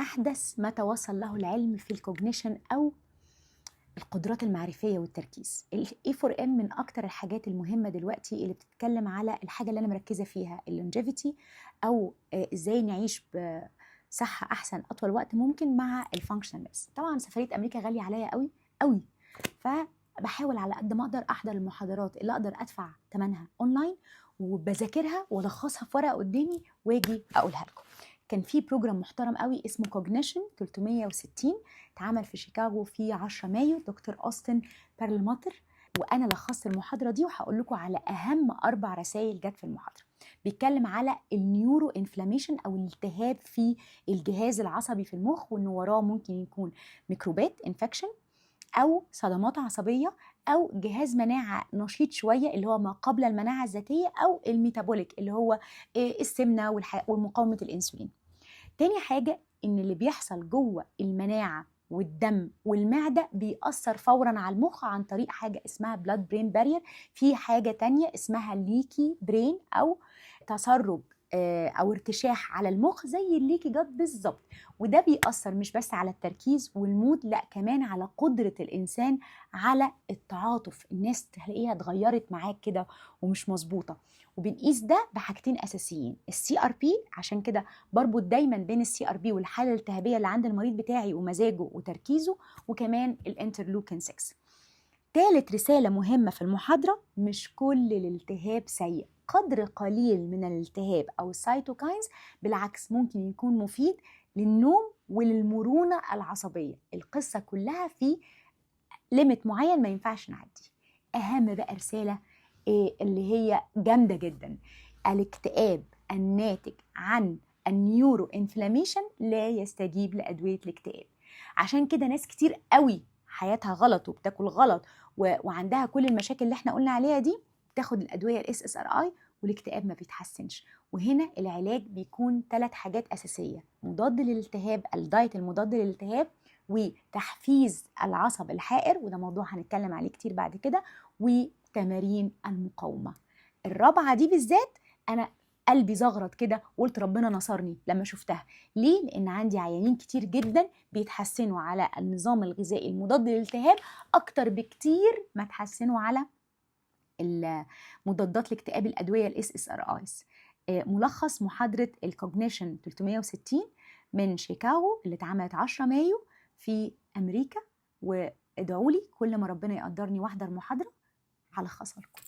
أحدث ما توصل له العلم في الكوجنيشن أو القدرات المعرفية والتركيز. ال A4M من أكتر الحاجات المهمة دلوقتي اللي بتتكلم على الحاجة اللي أنا مركزة فيها، اللونجيفيتي، أو إزاي نعيش بصحة أحسن أطول وقت ممكن مع الفانكشنالنس. طبعا سفرية أمريكا غالية عليا قوي قوي، فبحاول على قد ما أقدر أحضر المحاضرات اللي أقدر أدفع ثمنها أونلاين، وبذاكرها والخصها في ورقة قدامي واجي أقولها لكم. كان في بروجرام محترم قوي اسمه كوجنيشن 360 اتعمل في شيكاغو في 10 مايو، دكتور أوستن بيرلماتر، وانا لخصت المحاضره دي وهقول لكم على اهم 4 رسائل جت في المحاضره. بيتكلم على النيورو انفلاميشن او الالتهاب في الجهاز العصبي في المخ، وان وراه ممكن يكون ميكروبات انفكشن او صدمات عصبيه او جهاز مناعه نشيط شويه اللي هو ما قبل المناعه الذاتيه، او الميتابوليك اللي هو السمنه ومقاومه الانسولين. تاني حاجه ان اللي بيحصل جوه المناعه والدم والمعدة بيأثر فورا على المخ عن طريق حاجة اسمها بلاد برين بارير. في حاجة تانية اسمها ليكي برين أو تسرب أو ارتشاح على المخ زي الليكي جات بالظبط، وده بيأثر مش بس على التركيز والمود، لا كمان على قدرة الإنسان على التعاطف. الناس تلاقيها اتغيرت معاك كده ومش مظبوطة. وبنقيس ده بحاجتين أساسيين، الCRP، عشان كده بربط دايما بين الCRP والحالة الالتهابية اللي عند المريض بتاعي ومزاجه وتركيزه، وكمان الانترلوكين 6. ثالث رسالة مهمة في المحاضرة، مش كل الالتهاب سيء، قدر قليل من الالتهاب أو السيتوكاينز بالعكس ممكن يكون مفيد للنوم وللمرونة العصبية. القصة كلها في ليميت معين ما ينفعش نعدي. أهم بقى رسالة اللي هي جامدة جدا، الاكتئاب الناتج عن النيورو انفلاميشن لا يستجيب لأدوية الاكتئاب. عشان كده ناس كتير قوي حياتها غلط وبتاكل غلط وعندها كل المشاكل اللي احنا قلنا عليها دي، بتاخد الأدوية SSRI والاكتئاب ما بيتحسنش. وهنا العلاج بيكون 3 حاجات أساسية: مضاد للالتهاب، الدايت المضاد للالتهاب، وتحفيز العصب الحائر، وده موضوع هنتكلم عليه كتير بعد كده، وتمارين المقاومة. الرابعة دي بالذات أنا قلبي زغرت كده وقلت ربنا نصرني لما شفتها. ليه؟ لأن عندي عيانين كتير جدا بيتحسنوا على النظام الغذائي المضاد للالتهاب أكتر بكتير ما تحسنوا على مضادات الاكتئاب الأدوية SSRIs. ملخص محاضرة الكوجنيشن 360 من شيكاغو اللي اتعملت 10 مايو في أمريكا، وادعوا لي كل ما ربنا يقدرني واحضر محاضرة هلخصها لكم.